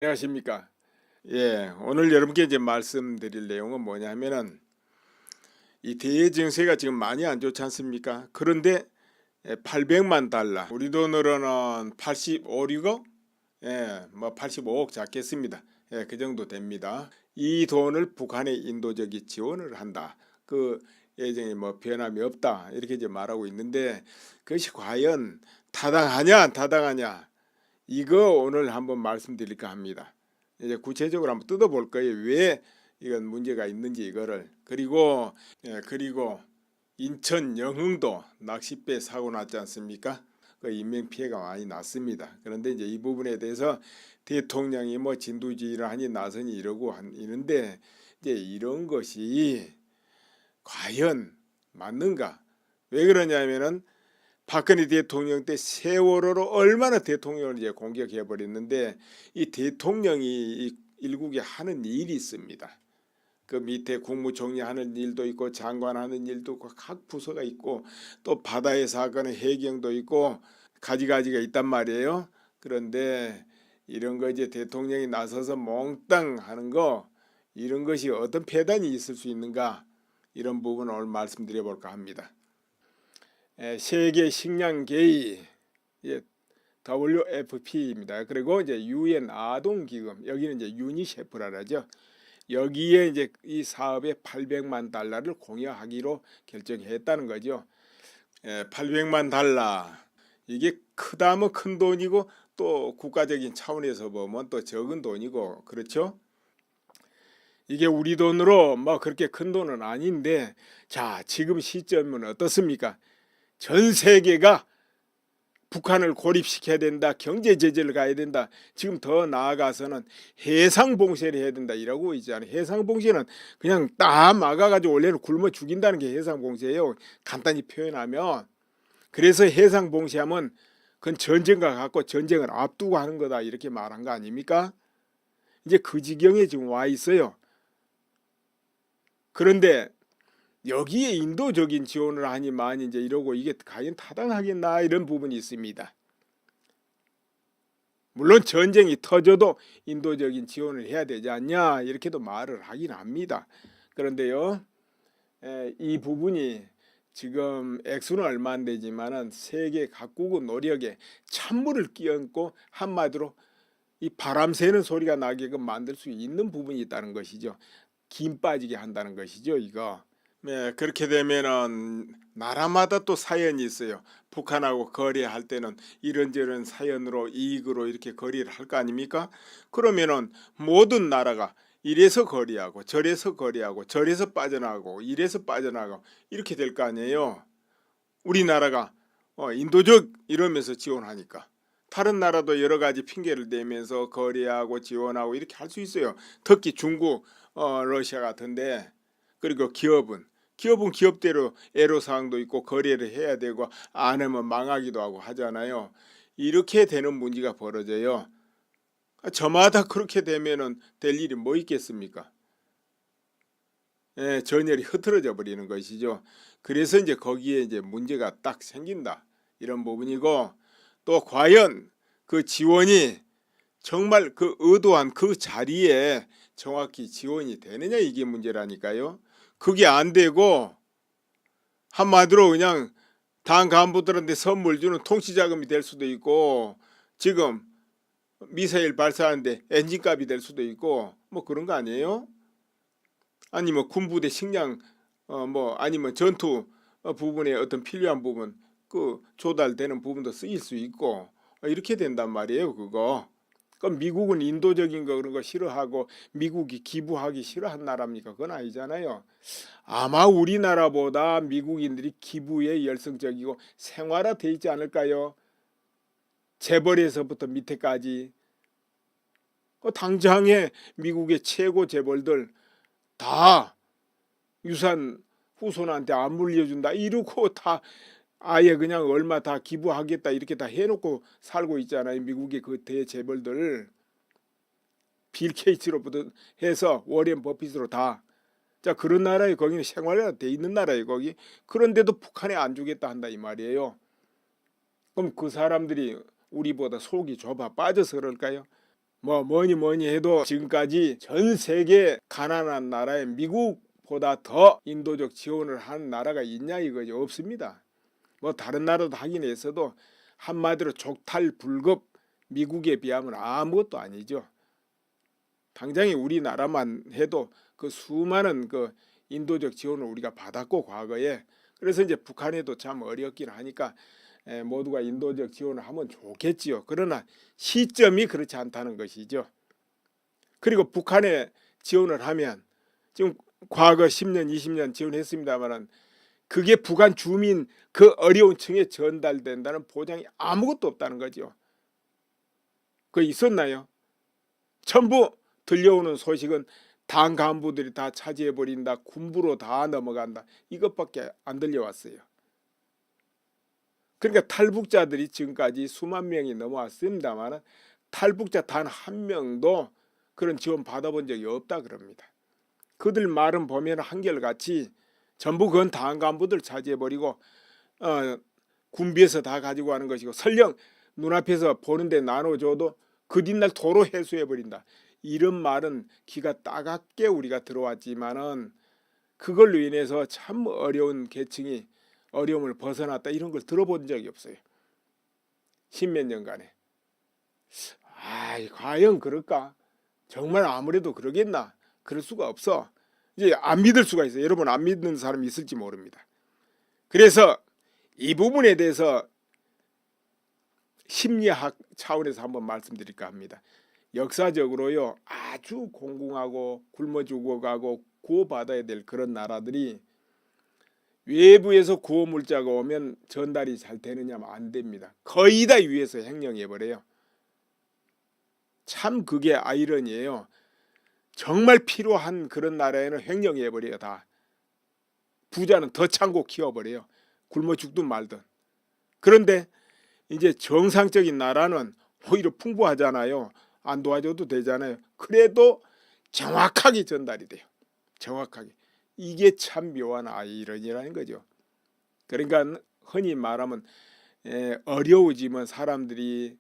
안녕하십니까. 예, 오늘 여러분께 이제 말씀드릴 내용은 뭐냐면은 이 대외 증세가 지금 많이 안 좋지 않습니까? 그런데 800만 달러, 우리 돈으로는 85억, 뭐 85억 잡겠습니다. 그 정도 됩니다. 이 돈을 북한에 인도적인 지원을 한다. 그 예정에 뭐 변함이 없다. 이렇게 이제 말하고 있는데 그것이 과연 타당하냐, 안 타당하냐? 이거 오늘 한번 말씀드릴까 합니다. 이제 구체적으로 한번 뜯어볼 거예요. 왜 이건 문제가 있는지 이거를. 그리고 인천 영흥도 낚싯배 사고 났지 않습니까? 그 인명 피해가 많이 났습니다. 그런데 이제 이 부분에 대해서 대통령이 뭐 진두지휘를 하니 나서니 이러고 있는데 이제 이런 것이 과연 맞는가? 왜 그러냐면은 박근혜 대통령 때 세월호로 얼마나 대통령을 이제 공격해 버렸는데 이 대통령이 일국에 하는 일이 있습니다. 그 밑에 국무총리 하는 일도 있고 장관 하는 일도 있고 각 부서가 있고 또 바다의 사건의 해경도 있고 가지가지가 있단 말이에요. 그런데 이런 거 이제 대통령이 나서서 몽땅 하는 거 이런 것이 어떤 폐단이 있을 수 있는가 이런 부분을 오늘 말씀드려 볼까 합니다. 세계 식량 계획 WFP입니다. 그리고 이제 UN 아동 기금 여기는 이제 유니세프라 하죠. 여기에 이제 이 사업에 800만 달러를 공여하기로 결정했다는 거죠. 800만 달러 이게 크다면 큰 돈이고 또 국가적인 차원에서 보면 또 적은 돈이고 그렇죠. 이게 우리 돈으로 뭐 그렇게 큰 돈은 아닌데 자 지금 시점은 어떻습니까? 전 세계가 북한을 고립시켜야 된다. 경제 제재를 가야 된다. 지금 더 나아가서는 해상 봉쇄를 해야 된다. 이라고 있잖아요. 해상 봉쇄는 그냥 딱 막아가지고 원래는 굶어 죽인다는 게 해상 봉쇄예요. 간단히 표현하면. 그래서 해상 봉쇄하면 그건 전쟁과 같고 전쟁을 앞두고 하는 거다. 이렇게 말한 거 아닙니까? 이제 그 지경에 지금 와 있어요. 그런데 여기에 인도적인 지원을 하니만 이제 이러고 이게 과연 타당하겠나 이런 부분이 있습니다. 물론 전쟁이 터져도 인도적인 지원을 해야 되지 않냐 이렇게도 말을 하긴 합니다. 그런데요, 이 부분이 지금 액수는 얼마 안 되지만은 세계 각국의 노력에 찬물을 끼얹고 한마디로 이 바람 새는 소리가 나게끔 만들 수 있는 부분이 있다는 것이죠. 김 빠지게 한다는 것이죠, 이거. 네, 그렇게 되면은 나라마다 또 사연이 있어요. 북한하고 거래할 때는 이런저런 사연으로 이익으로 이렇게 거래를 할 거 아닙니까? 그러면은 모든 나라가 이래서 거래하고 저래서 거래하고 저래서 빠져나가고 이래서 빠져나가고 이렇게 될 거 아니에요. 우리나라가 인도적 이러면서 지원하니까 다른 나라도 여러 가지 핑계를 대면서 거래하고 지원하고 이렇게 할 수 있어요. 특히 중국, 러시아 같은데 그리고 기업은 기업대로 애로사항도 있고 거래를 해야 되고 안 하면 망하기도 하고 하잖아요. 이렇게 되는 문제가 벌어져요. 저마다 그렇게 되면은 될 일이 뭐 있겠습니까? 전열이 흐트러져 버리는 것이죠. 그래서 이제 거기에 이제 문제가 딱 생긴다. 이런 부분이고 또 과연 그 지원이 정말 그 의도한 그 자리에 정확히 지원이 되느냐 이게 문제라니까요. 그게 안 되고 한마디로 그냥 당 간부들한테 선물 주는 통치자금이 될 수도 있고 지금 미사일 발사하는데 엔진값이 될 수도 있고 뭐 그런 거 아니에요? 아니면 군부대 식량 뭐 아니면 전투 부분에 어떤 필요한 부분 그 조달되는 부분도 쓰일 수 있고 이렇게 된단 말이에요. 그거. 그럼 미국은 인도적인 거 그런 거 싫어하고 미국이 기부하기 싫어한 나라입니까? 그건 아니잖아요. 아마 우리나라보다 미국인들이 기부에 열성적이고 생활화돼 있지 않을까요? 재벌에서부터 밑에까지 당장에 미국의 최고 재벌들 다 유산 후손한테 안 물려준다 이러고 다 아예 그냥 얼마 다 기부하겠다 이렇게 다 해놓고 살고 있잖아요. 미국의 그 대재벌들 빌 게이츠로부터 해서 워렌 버핏으로 다. 자 그런 나라에 거기는 생활화 돼 있는 나라에 거기. 그런데도 북한에 안 주겠다 한다 이 말이에요. 그럼 그 사람들이 우리보다 속이 좁아 빠져서 그럴까요? 뭐니 뭐니 해도 지금까지 전 세계 가난한 나라에 미국보다 더 인도적 지원을 한 나라가 있냐 이거죠. 없습니다. 뭐 다른 나라도 하긴 했어도 한마디로 족탈불급 미국에 비하면 아무것도 아니죠. 당장에 우리나라만 해도 그 수많은 그 인도적 지원을 우리가 받았고 과거에. 그래서 이제 북한에도 참 어렵긴 하니까 모두가 인도적 지원을 하면 좋겠지요. 그러나 시점이 그렇지 않다는 것이죠. 그리고 북한에 지원을 하면 지금 과거 10년 20년 지원했습니다만 그게 북한 주민 그 어려운 층에 전달된다는 보장이 아무것도 없다는 거죠. 그거 있었나요? 전부 들려오는 소식은 당 간부들이 다 차지해버린다, 군부로 다 넘어간다, 이것밖에 안 들려왔어요. 그러니까 탈북자들이 지금까지 수만 명이 넘어왔습니다만 탈북자 단 한 명도 그런 지원 받아본 적이 없다 그럽니다. 그들 말은 보면 한결같이 전부 그건 당 간부들 차지해버리고 군비에서 다 가지고 가는 것이고 설령 눈앞에서 보는데 나눠줘도 그 뒷날 도로 회수해버린다. 이런 말은 귀가 따갑게 우리가 들어왔지만은 그걸로 인해서 참 어려운 계층이 어려움을 벗어났다 이런 걸 들어본 적이 없어요. 십몇 년간에. 과연 그럴까? 정말 아무래도 그러겠나? 그럴 수가 없어. 이제 안 믿을 수가 있어요. 여러분 안 믿는 사람이 있을지 모릅니다. 그래서 이 부분에 대해서 심리학 차원에서 한번 말씀드릴까 합니다. 역사적으로요 아주 공공하고 굶어 죽어가고 구호받아야 될 그런 나라들이 외부에서 구호 물자가 오면 전달이 잘 되느냐면 안 됩니다. 거의 다 위에서 행령해버려요. 참 그게 아이러니예요. 정말 필요한 그런 나라에는 행령해버려요. 다. 부자는 더 창고 키워버려요. 굶어 죽든 말든. 그런데 이제 정상적인 나라는 오히려 풍부하잖아요. 안 도와줘도 되잖아요. 그래도 정확하게 전달이 돼요. 정확하게. 이게 참 묘한 아이러니라는 거죠. 그러니까 흔히 말하면 어려워지면 사람들이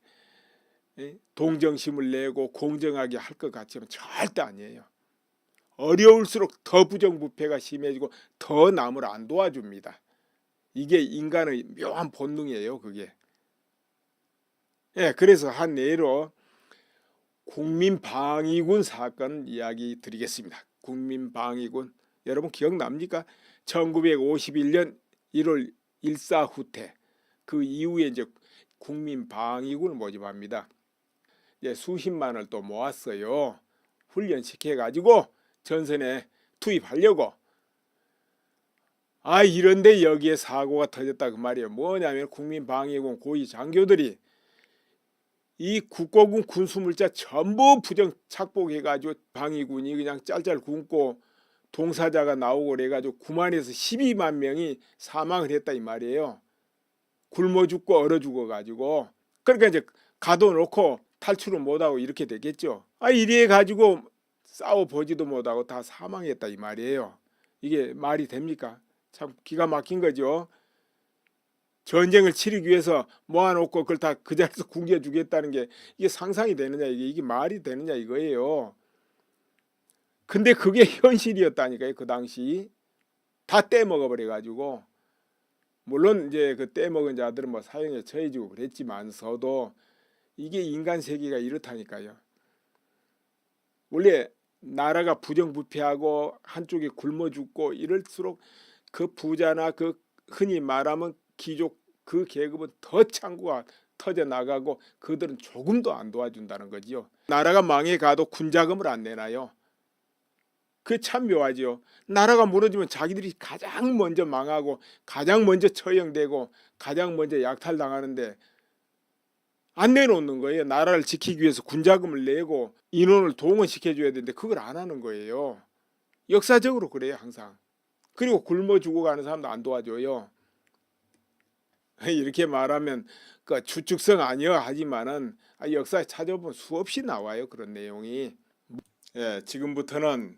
동정심을 내고 공정하게 할 것 같지만 절대 아니에요. 어려울수록 더 부정부패가 심해지고 더 남을 안 도와줍니다. 이게 인간의 묘한 본능이에요. 그게. 그래서 한 예로 국민방위군 사건 이야기 드리겠습니다. 국민방위군 여러분 기억납니까? 1951년 1월 일사후퇴 그 이후에 이제 국민방위군을 모집합니다. 이제 수십만을 또 모았어요. 훈련시켜 가지고 전선에 투입하려고. 이런데 여기에 사고가 터졌다 그 말이에요. 뭐냐면 국민방위군 고위 장교들이 이 국고군 군수물자 전부 부정 착복해가지고 방위군이 그냥 짤짤 굶고 동사자가 나오고 그래가지고 9만에서 12만 명이 사망을 했다 이 말이에요. 굶어 죽고 얼어 죽어가지고. 그러니까 이제 가둬놓고 탈출을 못하고 이렇게 되겠죠. 이래 가지고 싸워보지도 못하고 다 사망했다 이 말이에요. 이게 말이 됩니까? 참 기가 막힌 거죠. 전쟁을 치르기 위해서 모아놓고 그걸 다 그 자리에서 굶겨주겠다는 게 이게 상상이 되느냐 이게 말이 되느냐 이거예요. 근데 그게 현실이었다니까요. 그 당시 다 떼먹어버려 가지고. 물론 이제 그 떼먹은 자들은 뭐 사형에 처해지고 그랬지만서도 이게 인간 세계가 이렇다니까요. 원래 나라가 부정부패하고 한쪽에 굶어 죽고 이럴수록 그 부자나 그 흔히 말하면 귀족 그 계급은 더 창구가 터져 나가고 그들은 조금도 안 도와준다는 거지요. 나라가 망해가도 군자금을 안 내나요. 그게 참 묘하죠. 나라가 무너지면 자기들이 가장 먼저 망하고 가장 먼저 처형되고 가장 먼저 약탈당하는데 안 내놓는 거예요. 나라를 지키기 위해서 군자금을 내고 인원을 동원시켜줘야 되는데 그걸 안 하는 거예요. 역사적으로 그래요 항상. 그리고 굶어 죽어가는 사람도 안 도와줘요. 이렇게 말하면 그 추측성 아니여 하지만은 역사에 찾아보면 수없이 나와요 그런 내용이. 지금부터는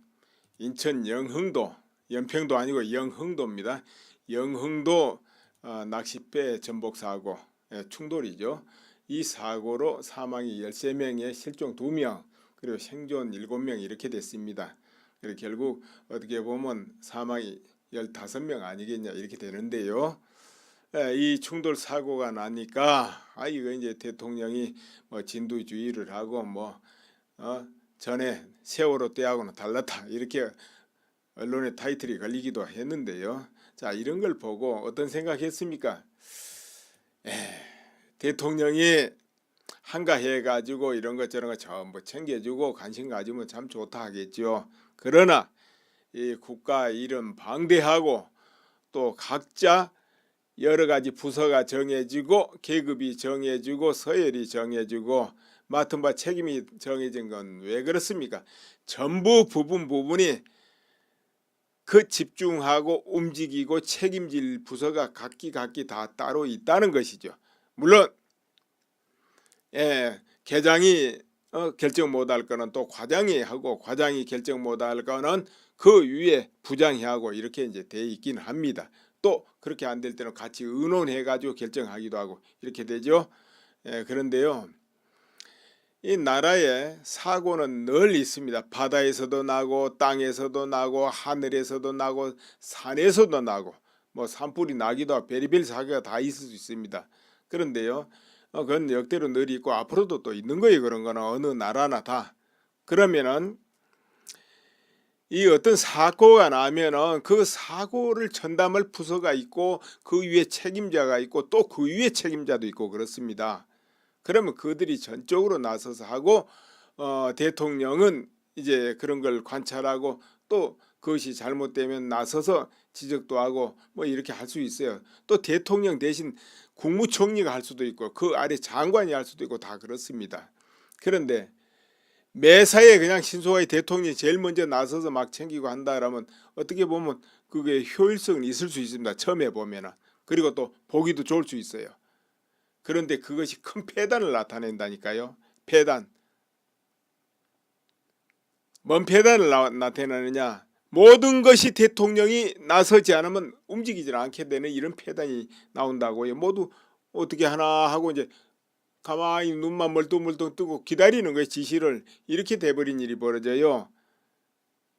인천 영흥도, 연평도 아니고 영흥도입니다. 영흥도 낚싯배 전복 사고 충돌이죠. 이 사고로 사망이 13명에 실종 2명 그리고 생존 7명 이렇게 됐습니다. 그리고 결국 어떻게 보면 사망이 15명 아니겠냐 이렇게 되는데요. 이 충돌 사고가 나니까 이거 이제 대통령이 뭐 진두지휘를 하고 전에 세월호 때하고는 달랐다 이렇게 언론의 타이틀이 걸리기도 했는데요. 자, 이런 걸 보고 어떤 생각했습니까? 대통령이 한가해 가지고 이런 것 저런 거 전부 챙겨주고 관심 가지면 참 좋다 하겠죠. 그러나 이 국가 이름 방대하고 또 각자 여러 가지 부서가 정해지고 계급이 정해지고 서열이 정해지고 맡은 바 책임이 정해진 건 왜 그렇습니까? 전부 부분이 그 집중하고 움직이고 책임질 부서가 각기 다 따로 있다는 것이죠. 물론 계장이 결정 못할 거는 또 과장이 하고 과장이 결정 못할 거는 그 위에 부장이 하고 이렇게 이제 돼 있긴 합니다. 또 그렇게 안 될 때는 같이 의논해 가지고 결정하기도 하고 이렇게 되죠. 그런데요. 이 나라에 사고는 늘 있습니다. 바다에서도 나고 땅에서도 나고 하늘에서도 나고 산에서도 나고 뭐 산불이 나기도 하고 별의별 사고가 다 있을 수 있습니다. 그런데요. 그건 역대로 늘 있고 앞으로도 또 있는 거예요. 그런 거는 어느 나라나 다. 그러면은 이 어떤 사고가 나면은 그 사고를 전담할 부서가 있고 그 위에 책임자가 있고 또 그 위에 책임자도 있고 그렇습니다. 그러면 그들이 전적으로 나서서 하고 대통령은 이제 그런 걸 관찰하고 또 그것이 잘못되면 나서서 지적도 하고 뭐 이렇게 할 수 있어요. 또 대통령 대신 국무총리가 할 수도 있고 그 아래 장관이 할 수도 있고 다 그렇습니다. 그런데 매사에 그냥 신속하게 대통령이 제일 먼저 나서서 막 챙기고 한다 그러면 어떻게 보면 그게 효율성은 있을 수 있습니다. 처음에 보면은. 그리고 또 보기도 좋을 수 있어요. 그런데 그것이 큰 폐단을 나타낸다니까요. 폐단. 뭔 폐단을 나타내느냐. 모든 것이 대통령이 나서지 않으면 움직이질 않게 되는 이런 폐단이 나온다고요. 모두 어떻게 하나 하고 이제 가만히 눈만 멀뚱멀뚱 뜨고 기다리는 거예요. 지시를. 이렇게 돼버린 일이 벌어져요.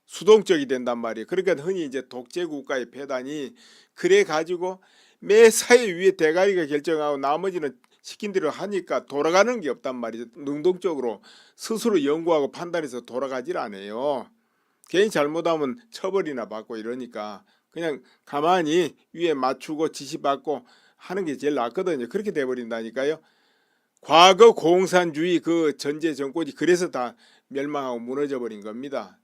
수동적이 된단 말이에요. 그러니까 흔히 이제 독재국가의 폐단이 그래 가지고 매사에 위에 대가리가 결정하고 나머지는 시킨 대로 하니까 돌아가는 게 없단 말이죠. 능동적으로 스스로 연구하고 판단해서 돌아가질 않아요. 괜히 잘못하면 처벌이나 받고 이러니까 그냥 가만히 위에 맞추고 지시받고 하는 게 제일 낫거든요. 그렇게 돼버린다니까요. 과거 공산주의 그 전제 정권이 그래서 다 멸망하고 무너져 버린 겁니다.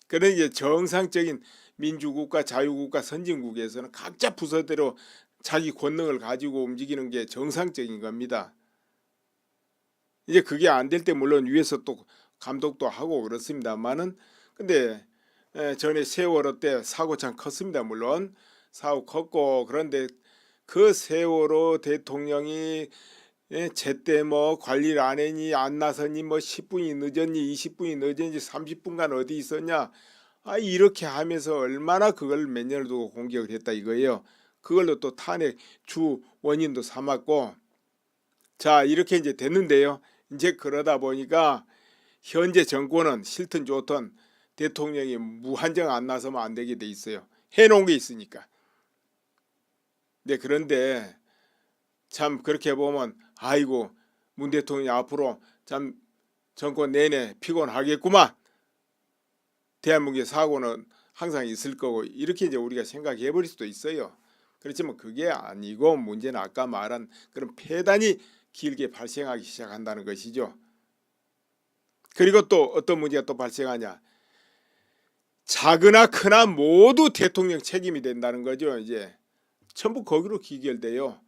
그러니까 정상적인 민주국가, 자유국가, 선진국에서는 각자 부서대로 자기 권능을 가지고 움직이는 게 정상적인 겁니다. 이제 그게 안 될 때 물론 위에서 또 감독도 하고 그렇습니다만은 근데 전에 세월호 때 사고 참 컸습니다. 물론 사고 컸고 그런데 그 세월호 대통령이 제때 뭐 관리를 안 했니 안 나서니 뭐 10분이 늦었니 20분이 늦었니 30분간 어디 있었냐 이렇게 하면서 얼마나 그걸 몇 년을 두고 공격을 했다 이거예요. 그걸로 또 탄핵 주 원인도 삼았고 자 이렇게 이제 됐는데요. 이제 그러다 보니까 현재 정권은 싫든 좋든 대통령이 무한정 안 나서면 안 되게 돼 있어요. 해놓은 게 있으니까. 네, 그런데 참 그렇게 보면 아이고 문 대통령이 앞으로 참 정권 내내 피곤하겠구만. 대한민국의 사고는 항상 있을 거고 이렇게 이제 우리가 생각해 버릴 수도 있어요. 그렇지만 그게 아니고 문제는 아까 말한 그런 폐단이 길게 발생하기 시작한다는 것이죠. 그리고 또 어떤 문제가 또 발생하냐. 작으나 크나 모두 대통령 책임이 된다는 거죠. 이제 전부 거기로 기결돼요.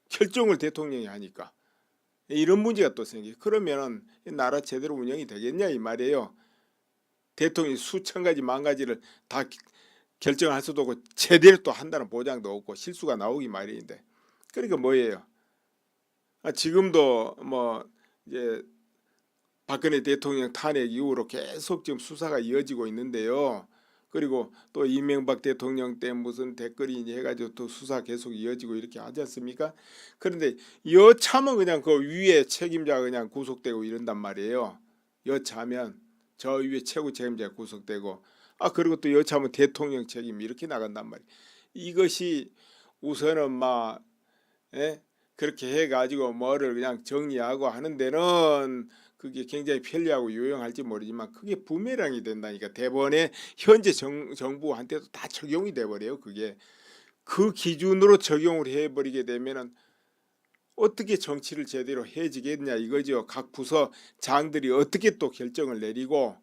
결정을 대통령이 하니까. 이런 문제가 또 생겨요. 그러면 나라 제대로 운영이 되겠냐 이 말이에요. 대통령이 수천 가지 만 가지를 다 결정할 수도 없고 제대로 또 한다는 보장도 없고 실수가 나오기 마련인데 그러니까 뭐예요? 지금도 뭐 이제 박근혜 대통령 탄핵 이후로 계속 지금 수사가 이어지고 있는데요. 그리고 또 이명박 대통령 때 무슨 댓글이 해가지고 또 수사 계속 이어지고 이렇게 하지 않습니까? 그런데 여차면 그냥 그 위에 책임자가 그냥 구속되고 이런단 말이에요. 여차면 저 위에 최고 책임자가 구속되고 그리고 또 여차면 대통령 책임 이렇게 나간단 말이에요. 이것이 우선은 막 그렇게 해가지고 뭐를 그냥 정리하고 하는 데는 그게 굉장히 편리하고 유용할지 모르지만 그게 부메랑이 된다니까. 대법원의 현재 정부한테도 다 적용이 돼버려요. 그게 그 기준으로 적용을 해버리게 되면은 어떻게 정치를 제대로 해지겠냐 이거죠. 각 부서 장들이 어떻게 또 결정을 내리고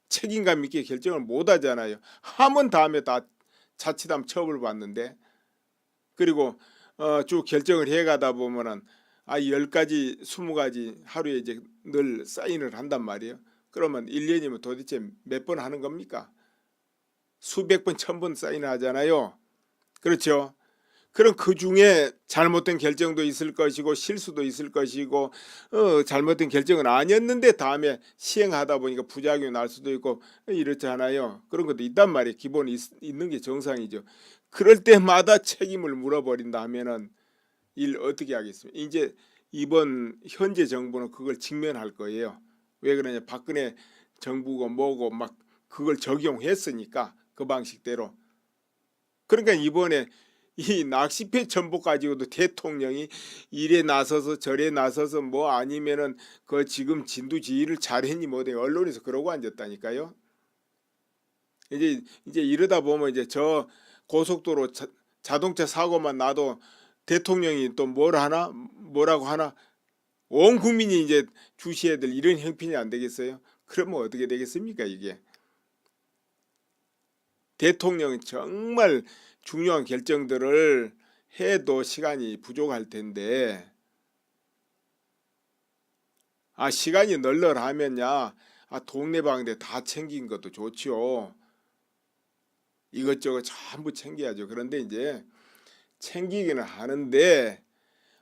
책임감 있게 결정을 못 하잖아요. 하면 다음에 다 자칫하면 처벌받는데. 그리고 쭉 결정을 해가다 보면은 10가지 20가지 하루에 이제 늘 사인을 한단 말이에요. 그러면 1년이면 도대체 몇 번 하는 겁니까? 수백 번, 1000번 사인을 하잖아요. 그렇죠. 그럼 그 중에 잘못된 결정도 있을 것이고 실수도 있을 것이고 잘못된 결정은 아니었는데 다음에 시행하다 보니까 부작용이 날 수도 있고 이렇잖아요. 그런 것도 있단 말이에요. 기본 있는 게 정상이죠. 그럴 때마다 책임을 물어버린다 하면은 일 어떻게 하겠습니까? 이제 이번 현재 정부는 그걸 직면할 거예요. 왜 그러냐? 박근혜 정부고 뭐고 막 그걸 적용했으니까 그 방식대로. 그러니까 이번에 이 낚시패 전복 가지고도 대통령이 이래 나서서 저래 나서서 뭐 아니면은 그 지금 진두지휘를 잘했니 뭐든 언론에서 그러고 앉았다니까요. 이제 이러다 보면 이제 저 고속도로 자동차 사고만 나도 대통령이 또 뭐라고 하나 온 국민이 이제 주시해야 될 이런 형편이 안 되겠어요? 그러면 어떻게 되겠습니까 이게? 대통령이 정말 중요한 결정들을 해도 시간이 부족할 텐데 시간이 널널하면야 동네방네 다 챙긴 것도 좋지요. 이것저것 전부 챙겨야죠. 그런데 이제 챙기기는 하는데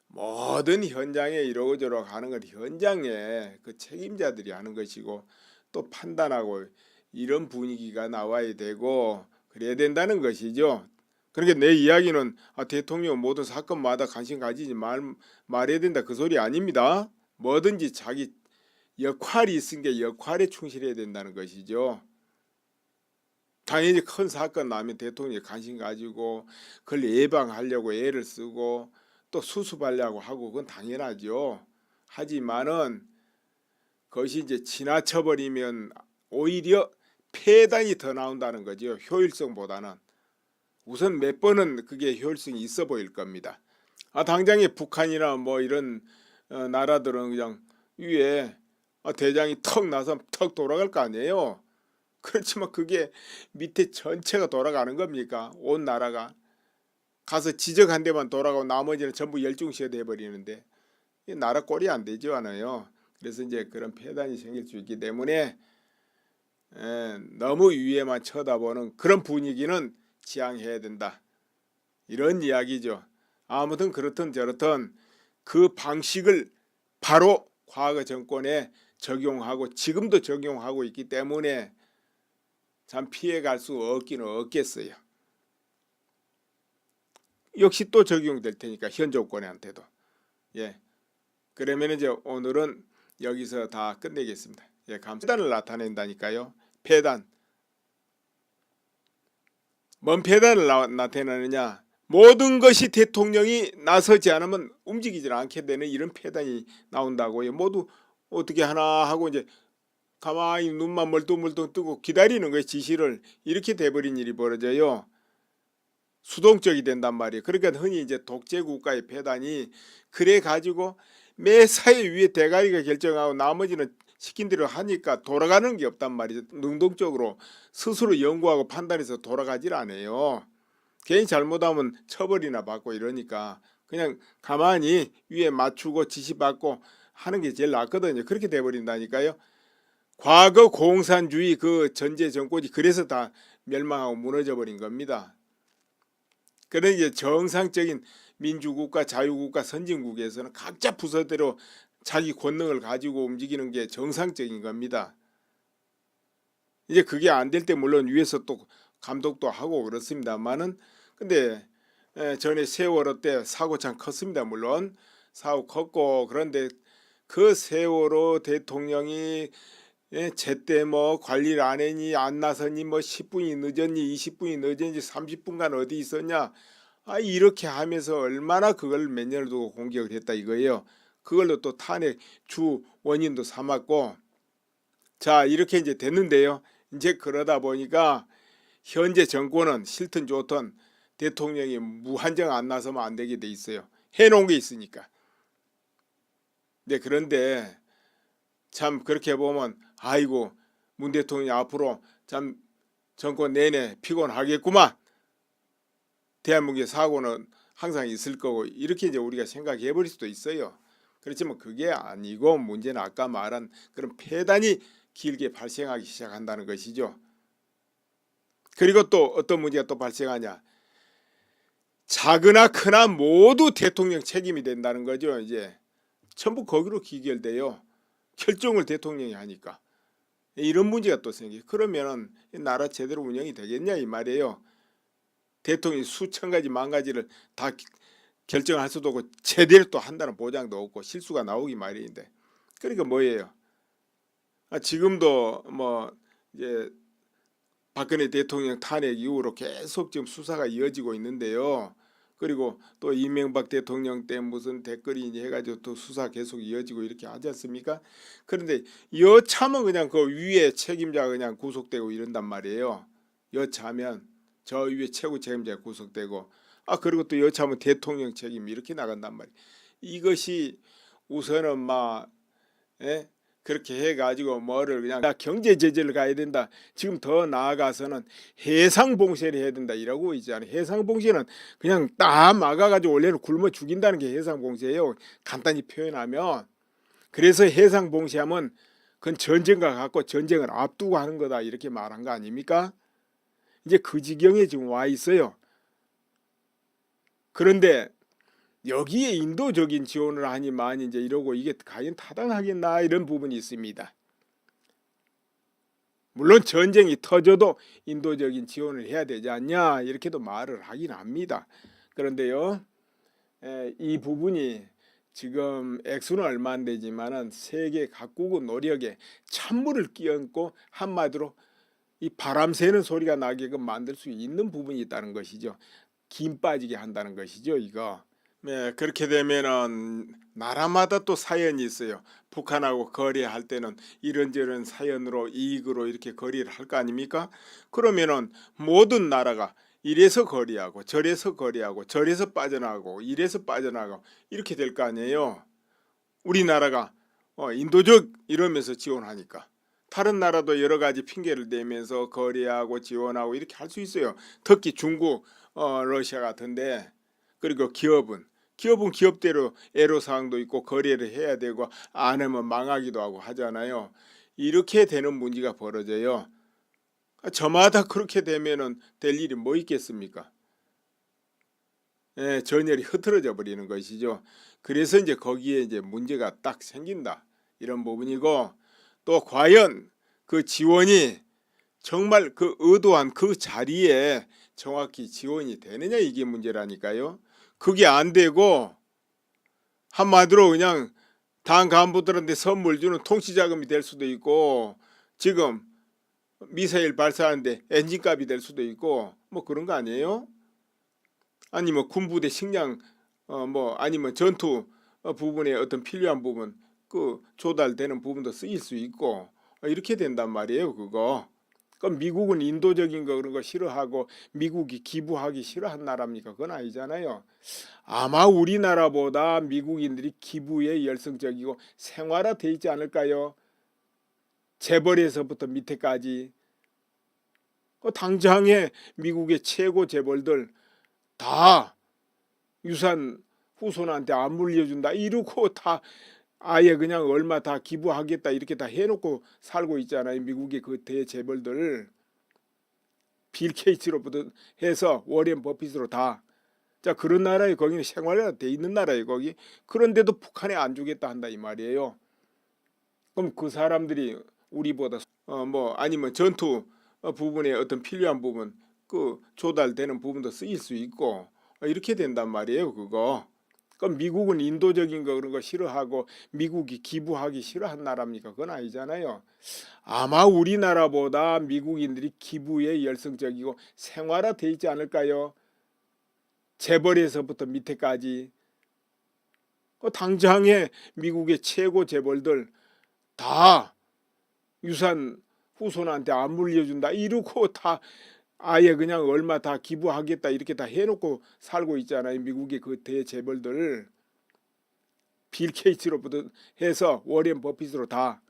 모든 현장에 이러고저러고 하는 건 현장에 그 책임자들이 하는 것이고 또 판단하고 이런 분위기가 나와야 되고 그래야 된다는 것이죠. 그러니까 내 이야기는 대통령 모든 사건마다 관심 가지지 말해야 된다 그 소리 아닙니다. 뭐든지 자기 역할이 있으니까 역할에 충실해야 된다는 것이죠. 당연히 큰 사건 나면 대통령이 관심 가지고 그걸 예방하려고 애를 쓰고 또 수습하려고 하고 그건 당연하죠. 하지만은 그것이 이제 지나쳐버리면 오히려 폐단이 더 나온다는 거죠. 효율성보다는. 우선 몇 번은 그게 효율성이 있어 보일 겁니다. 당장에 북한이나 뭐 이런 나라들은 그냥 위에 대장이 턱 나서 턱 돌아갈 거 아니에요. 그렇지만 그게 밑에 전체가 돌아가는 겁니까? 온 나라가. 가서 지적 한 대만 돌아가고 나머지는 전부 열중시켜 돼버리는데 나라 꼴이 안 되지 않아요. 그래서 이제 그런 폐단이 생길 수 있기 때문에 너무 위에만 쳐다보는 그런 분위기는 지양해야 된다. 이런 이야기죠. 아무튼 그렇든 저렇든 그 방식을 바로 과거 정권에 적용하고 지금도 적용하고 있기 때문에 참 피해갈 수 없기는 없겠어요. 역시 또 적용될 테니까 현 정권한테도. 그러면 이제 오늘은 여기서 다 끝내겠습니다. 감단을 나타낸다니까요. 폐단. 뭔 폐단을 나타내느냐? 모든 것이 대통령이 나서지 않으면 움직이질 않게 되는 이런 폐단이 나온다고요. 모두 어떻게 하나 하고 이제 가만히 눈만 멀뚱멀뚱 뜨고 기다리는 거예요. 지시를. 이렇게 돼버린 일이 벌어져요. 수동적이 된단 말이에요. 그러니까 흔히 이제 독재국가의 폐단이 그래 가지고 매 사회 위에 대가리가 결정하고 나머지는 시킨 대로 하니까 돌아가는 게 없단 말이죠. 능동적으로 스스로 연구하고 판단해서 돌아가질 않아요. 괜히 잘못하면 처벌이나 받고 이러니까 그냥 가만히 위에 맞추고 지시받고 하는 게 제일 낫거든요. 그렇게 돼버린다니까요. 과거 공산주의 그 전제 정권이 그래서 다 멸망하고 무너져 버린 겁니다. 그런 이제 정상적인 민주국가, 자유국가, 선진국에서는 각자 부서대로 자기 권능을 가지고 움직이는 게 정상적인 겁니다. 이제 그게 안 될 때 물론 위에서 또 감독도 하고 그렇습니다만은 근데 전에 세월호 때 사고 참 컸습니다. 물론 사고 컸고 그런데 그 세월호 대통령이 제때 뭐 관리를 안 했니 안 나서니 뭐 10분이 늦었니 20분이 늦었니 30분간 어디 있었냐 이렇게 하면서 얼마나 그걸 몇 년을 두고 공격을 했다 이거예요. 그걸로 또 탄핵 주 원인도 삼았고 자 이렇게 이제 됐는데요. 이제 그러다 보니까 현재 정권은 싫든 좋든 대통령이 무한정 안 나서면 안 되게 돼 있어요. 해놓은 게 있으니까. 네, 그런데 참 그렇게 보면 아이고 문 대통령이 앞으로 참 정권 내내 피곤하겠구만. 대한민국의 사고는 항상 있을 거고 이렇게 이제 우리가 생각해 버릴 수도 있어요. 그렇지만 그게 아니고 문제는 아까 말한 그런 폐단이 길게 발생하기 시작한다는 것이죠. 그리고 또 어떤 문제가 또 발생하냐. 작으나 크나 모두 대통령 책임이 된다는 거죠. 이제 전부 거기로 기결돼요. 결정을 대통령이 하니까. 이런 문제가 또 생겨요. 그러면 나라 제대로 운영이 되겠냐 이 말이에요. 대통령이 수천 가지 만 가지를 다 결정할 수도 없고 제대로 또 한다는 보장도 없고 실수가 나오기 마련인데 그러니까 뭐예요? 지금도 뭐 이제 박근혜 대통령 탄핵 이후로 계속 지금 수사가 이어지고 있는데요. 그리고 또 이명박 대통령 때 무슨 댓글이 이제 해가지고 또 수사 계속 이어지고 이렇게 하지 않습니까? 그런데 여차하면 그냥 그 위에 책임자가 그냥 구속되고 이런단 말이에요. 여차하면 저 위에 최고 책임자가 구속되고 그리고 또 여차하면 대통령 책임 이렇게 나간단 말이에요. 이것이 우선은 막 그렇게 해가지고 뭐를 그냥 경제 제재를 가야 된다. 지금 더 나아가서는 해상 봉쇄를 해야 된다 이라고 있잖아요. 해상 봉쇄는 그냥 딱 막아가지고 원래는 굶어 죽인다는 게 해상 봉쇄예요. 간단히 표현하면. 그래서 해상 봉쇄하면 그건 전쟁과 같고 전쟁을 앞두고 하는 거다 이렇게 말한 거 아닙니까? 이제 그 지경에 지금 와 있어요. 그런데 여기에 인도적인 지원을 하니만 이제 이러고 이게 과연 타당하겠나 이런 부분이 있습니다. 물론 전쟁이 터져도 인도적인 지원을 해야 되지 않냐 이렇게도 말을 하긴 합니다. 그런데요, 이 부분이 지금 액수는 얼마 안 되지만은 세계 각국의 노력에 찬물을 끼얹고 한마디로 이 바람 새는 소리가 나게끔 만들 수 있는 부분이 있다는 것이죠. 김 빠지게 한다는 것이죠, 이거. 네, 그렇게 되면은 나라마다 또 사연이 있어요. 북한하고 거래할 때는 이런저런 사연으로 이익으로 이렇게 거래를 할 거 아닙니까? 그러면은 모든 나라가 이래서 거래하고 저래서 거래하고 저래서 빠져나가고 이래서 빠져나가고 이렇게 될 거 아니에요. 우리나라가 인도적 이러면서 지원하니까 다른 나라도 여러 가지 핑계를 대면서 거래하고 지원하고 이렇게 할 수 있어요. 특히 중국, 러시아 같은데 그리고 기업은 기업대로 애로사항도 있고 거래를 해야 되고 안 하면 망하기도 하고 하잖아요. 이렇게 되는 문제가 벌어져요. 저마다 그렇게 되면은 될 일이 뭐 있겠습니까? 전열이 흐트러져 버리는 것이죠. 그래서 이제 거기에 이제 문제가 딱 생긴다 이런 부분이고 또 과연 그 지원이 정말 그 의도한 그 자리에 정확히 지원이 되느냐 이게 문제라니까요. 그게 안 되고 한마디로 그냥 당 간부들한테 선물 주는 통치자금이 될 수도 있고 지금 미사일 발사하는데 엔진값이 될 수도 있고 뭐 그런 거 아니에요? 아니면 군부대 식량 뭐 아니면 전투 부분에 어떤 필요한 부분 그 조달되는 부분도 쓰일 수 있고 이렇게 된단 말이에요. 그거. 그럼 미국은 인도적인 거 그런 거 싫어하고 미국이 기부하기 싫어한 나라입니까? 그건 아니잖아요. 아마 우리나라보다 미국인들이 기부에 열성적이고 생활화돼 있지 않을까요? 재벌에서부터 밑에까지 당장에 미국의 최고 재벌들 다 유산 후손한테 안 물려준다 이러고 다 아예 그냥 얼마 다 기부하겠다 이렇게 다 해놓고 살고 있잖아요. 미국의 그 대재벌들 빌 게이츠로부터 해서 워렌 버핏으로 다. 자 그런 나라에 거기는 생활화 돼 있는 나라에 거기. 그런데도 북한에 안 주겠다 한다 이 말이에요. 그럼 그 사람들이 우리보다 뭐 아니면 전투 부분에 어떤 필요한 부분 그 조달되는 부분도 쓰일 수 있고 이렇게 된단 말이에요. 그거. 그럼 미국은 인도적인 거 그런 거 싫어하고 미국이 기부하기 싫어한 나라입니까? 그건 아니잖아요. 아마 우리나라보다 미국인들이 기부에 열성적이고 생활화돼 있지 않을까요? 재벌에서부터 밑에까지. 당장에 미국의 최고 재벌들 다 유산 후손한테 안 물려준다 이러고 다 아예 그냥 얼마 다 기부하겠다 이렇게 다 해놓고 살고 있잖아요. 미국의 그 대재벌들 빌 게이츠로부터 해서 워렌 버핏으로 다.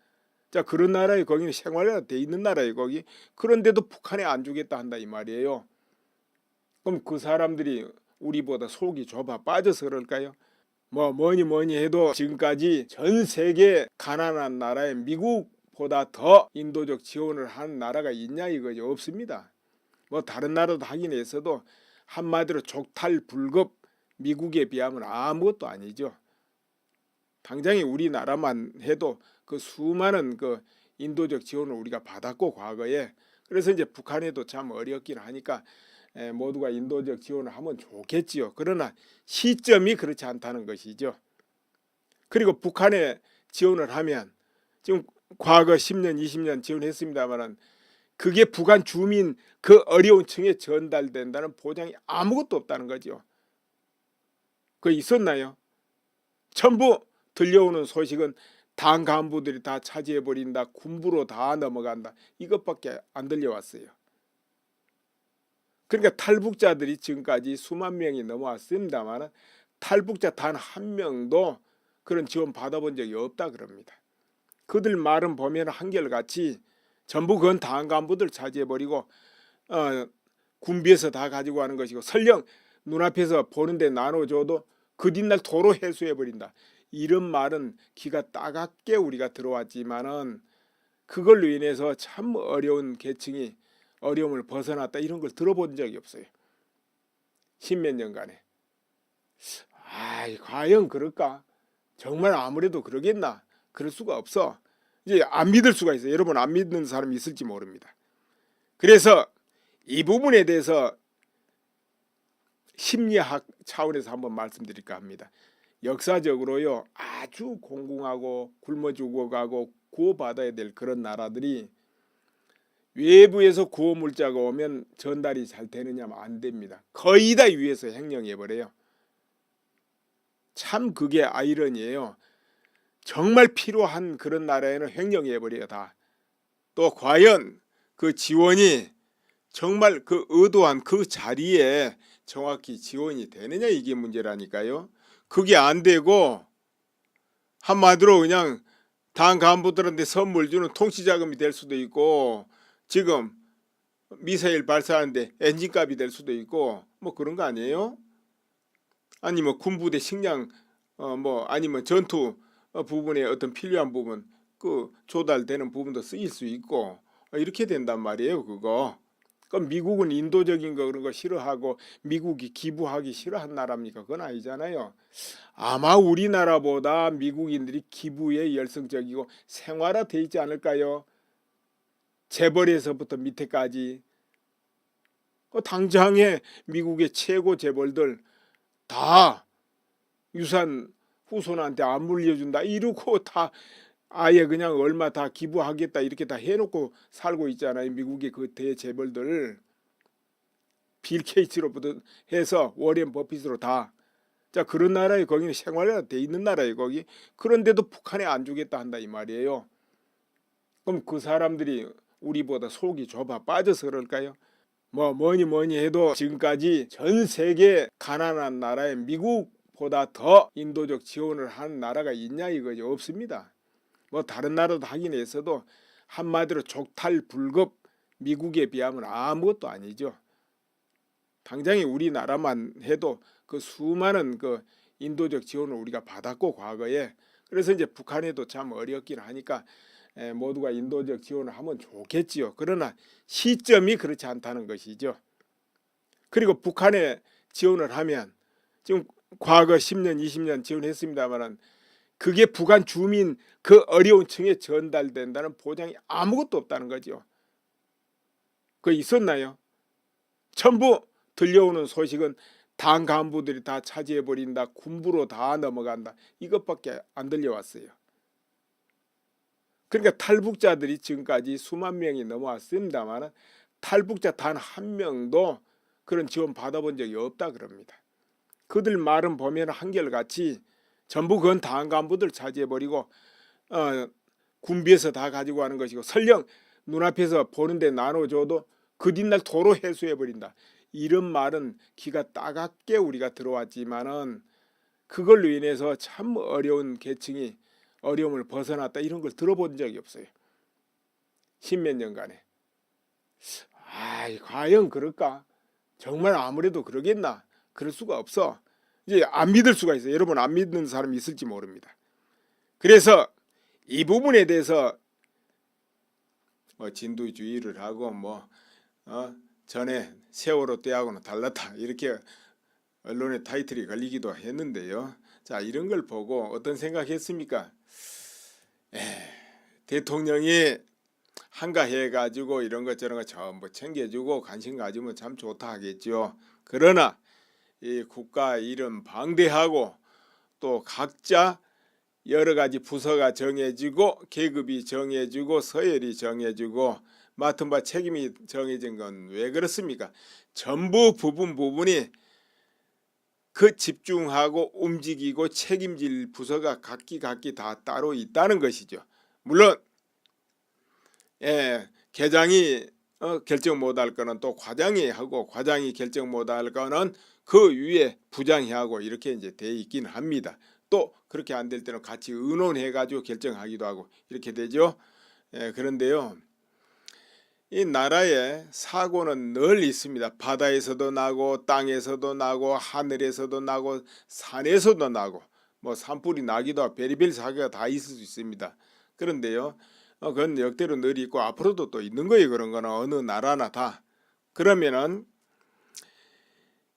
자, 그런 나라에 거기는 생활화가 돼 있는 나라에 거기. 그런데도 북한에 안 주겠다 한다 이 말이에요. 그럼 그 사람들이 우리보다 속이 좁아 빠져서 그럴까요? 뭐니 해도 지금까지 전 세계 가난한 나라에 미국보다 더 인도적 지원을 한 나라가 있냐 이거죠. 없습니다. 뭐 다른 나라도 하긴 했어도 한마디로 족탈불급 미국에 비하면 아무것도 아니죠. 당장에 우리나라만 해도 그 수많은 그 인도적 지원을 우리가 받았고 과거에. 그래서 이제 북한에도 참 어렵긴 하니까 모두가 인도적 지원을 하면 좋겠지요. 그러나 시점이 그렇지 않다는 것이죠. 그리고 북한에 지원을 하면 지금 과거 10년 20년 지원했습니다만 그게 북한 주민 그 어려운 층에 전달된다는 보장이 아무것도 없다는 거죠. 그거 있었나요? 전부 들려오는 소식은 당 간부들이 다 차지해버린다. 군부로 다 넘어간다. 이것밖에 안 들려왔어요. 그러니까 탈북자들이 지금까지 수만 명이 넘어왔습니다만 탈북자 단 한 명도 그런 지원 받아본 적이 없다 그럽니다. 그들 말은 보면 한결같이 전부 그건 당 간부들 차지해버리고 군비에서 다 가지고 가는 것이고 설령 눈앞에서 보는데 나눠줘도 그 뒷날 도로 회수해버린다. 이런 말은 귀가 따갑게 우리가 들어왔지만은 그걸로 인해서 참 어려운 계층이 어려움을 벗어났다 이런 걸 들어본 적이 없어요. 십몇 년간에. 과연 그럴까? 정말 아무래도 그러겠나? 그럴 수가 없어. 이제 안 믿을 수가 있어요. 여러분 안 믿는 사람이 있을지 모릅니다. 그래서 이 부분에 대해서 심리학 차원에서 한번 말씀드릴까 합니다. 역사적으로요 아주 공공하고 굶어 죽어가고 구호받아야 될 그런 나라들이 외부에서 구호 물자가 오면 전달이 잘 되느냐면 안 됩니다. 거의 다 위에서 행령해버려요. 참 그게 아이러니예요. 정말 필요한 그런 나라에는 행령해버려요 다. 또 과연 그 지원이 정말 그 의도한 그 자리에 정확히 지원이 되느냐 이게 문제라니까요. 그게 안 되고 한마디로 그냥 당 간부들한테 선물 주는 통치자금이 될 수도 있고 지금 미사일 발사하는데 엔진값이 될 수도 있고 뭐 그런 거 아니에요? 아니면 군부대 식량 뭐 아니면 전투 부분에 어떤 필요한 부분 그 조달되는 부분도 쓰일 수 있고 이렇게 된단 말이에요. 그거. 그럼 미국은 인도적인 거 그런 거 싫어하고 미국이 기부하기 싫어한 나라입니까? 그건 아니잖아요. 아마 우리나라보다 미국인들이 기부에 열성적이고 생활화돼 있지 않을까요? 재벌에서부터 밑에까지. 당장에 미국의 최고 재벌들 다 유산 후손한테 안 물려준다 이러고 다 아예 그냥 얼마 다 기부하겠다 이렇게 다 해놓고 살고 있잖아요. 미국의 그 대재벌들 빌 게이츠로부터 해서 워렌 버핏으로 다. 자, 그런 나라에 거기는 생활화가 돼 있는 나라에 거기. 그런데도 북한에 안 주겠다 한다 이 말이에요. 그럼 그 사람들이 우리보다 속이 좁아 빠져서 그럴까요? 뭐니 해도 지금까지 전 세계 가난한 나라에 미국보다 더 인도적 지원을 한 나라가 있냐 이거죠. 없습니다. 뭐 다른 나라도 하긴 했어도 한마디로 족탈불급 미국에 비하면 아무것도 아니죠. 당장에 우리나라만 해도 그 수많은 그 인도적 지원을 우리가 받았고 과거에. 그래서 이제 북한에도 참 어렵긴 하니까 모두가 인도적 지원을 하면 좋겠지요. 그러나 시점이 그렇지 않다는 것이죠. 그리고 북한에 지원을 하면 지금 과거 10년 20년 지원했습니다만 그게 북한 주민 그 어려운 층에 전달된다는 보장이 아무것도 없다는 거죠. 그거 있었나요? 전부 들려오는 소식은 당 간부들이 다 차지해버린다, 군부로 다 넘어간다, 이것밖에 안 들려왔어요. 그러니까 탈북자들이 지금까지 수만 명이 넘어왔습니다만 탈북자 단 한 명도 그런 지원 받아본 적이 없다 그럽니다. 그들 말은 보면 한결같이 전부 그건 당 간부들 차지해버리고 군비에서 다 가지고 가는 것이고 설령 눈앞에서 보는데 나눠줘도 그 뒷날 도로 해수해버린다. 이런 말은 귀가 따갑게 우리가 들어왔지만은 그걸로 인해서 참 어려운 계층이 어려움을 벗어났다 이런 걸 들어본 적이 없어요. 십몇 년간에. 과연 그럴까? 정말 아무래도 그러겠나? 그럴 수가 없어. 이제 안 믿을 수가 있어요. 여러분 안 믿는 사람이 있을지 모릅니다. 그래서 이 부분에 대해서 진두주의를 하고 전에 세월호 때하고는 달랐다 이렇게 언론의 타이틀이 걸리기도 했는데요. 자, 이런 걸 보고 어떤 생각했습니까? 대통령이 한가해가지고 이런 것 저런 거 전부 챙겨주고 관심 가지면 참 좋다 하겠죠. 그러나 이 국가 이름 방대하고 또 각자 여러 가지 부서가 정해지고 계급이 정해지고 서열이 정해지고 맡은 바 책임이 정해진 건 왜 그렇습니까? 전부 부분이 그 집중하고 움직이고 책임질 부서가 각기 다 따로 있다는 것이죠. 물론 계장이 결정 못할 거는 또 과장이 하고 과장이 결정 못할 거는 그 위에 부장이 하고 이렇게 이제 돼 있긴 합니다. 또 그렇게 안 될 때는 같이 의논해 가지고 결정하기도 하고 이렇게 되죠. 그런데요, 이 나라에 사고는 늘 있습니다. 바다에서도 나고 땅에서도 나고 하늘에서도 나고 산에서도 나고 산불이 나기도 하고 별의별 사고가 다 있을 수 있습니다. 그런데요, 그건 역대로 늘 있고 앞으로도 또 있는 거예요. 그런 거는 어느 나라나 다. 그러면은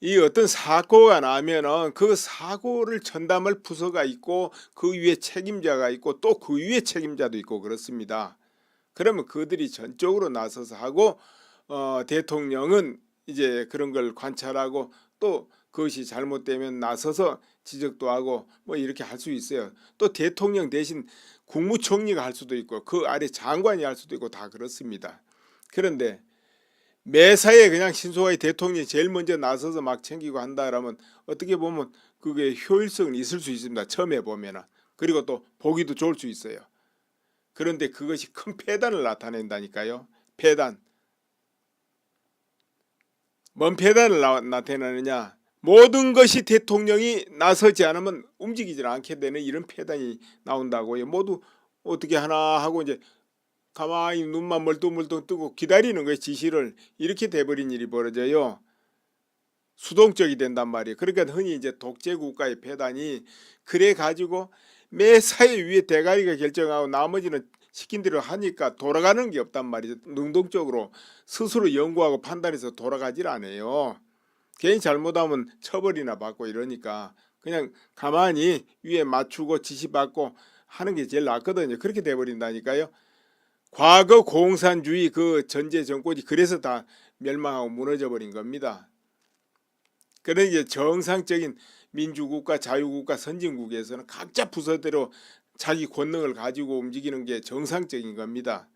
이 어떤 사고가 나면은 그 사고를 전담할 부서가 있고 그 위에 책임자가 있고 또 그 위에 책임자도 있고 그렇습니다. 그러면 그들이 전적으로 나서서 하고 대통령은 이제 그런 걸 관찰하고 또 그것이 잘못되면 나서서 지적도 하고 이렇게 할 수 있어요. 또 대통령 대신 국무총리가 할 수도 있고 그 아래 장관이 할 수도 있고 다 그렇습니다. 그런데 매사에 그냥 신소가의 대통령이 제일 먼저 나서서 막 챙기고 한다 그러면 어떻게 보면 그게 효율성은 있을 수 있습니다. 처음에 보면은. 그리고 또 보기도 좋을 수 있어요. 그런데 그것이 큰 폐단을 나타낸다니까요. 폐단. 뭔 폐단을 나타내느냐? 모든 것이 대통령이 나서지 않으면 움직이지 않게 되는 이런 폐단이 나온다고요. 모두 어떻게 하나 하고 이제 가만히 눈만 멀뚱멀뚱 뜨고 기다리는 거예요. 지시를. 이렇게 돼버린 일이 벌어져요. 수동적이 된단 말이에요. 그러니까 흔히 이제 독재국가의 폐단이 그래 가지고 매사에 위에 대가리가 결정하고 나머지는 시킨 대로 하니까 돌아가는 게 없단 말이죠. 능동적으로 스스로 연구하고 판단해서 돌아가질 않아요. 괜히 잘못하면 처벌이나 받고 이러니까 그냥 가만히 위에 맞추고 지시받고 하는 게 제일 낫거든요. 그렇게 돼버린다니까요. 과거 공산주의 그 전제 정권이 그래서 다 멸망하고 무너져 버린 겁니다. 그러니까 정상적인 민주국가, 자유국가, 선진국에서는 각자 부서대로 자기 권능을 가지고 움직이는 게 정상적인 겁니다.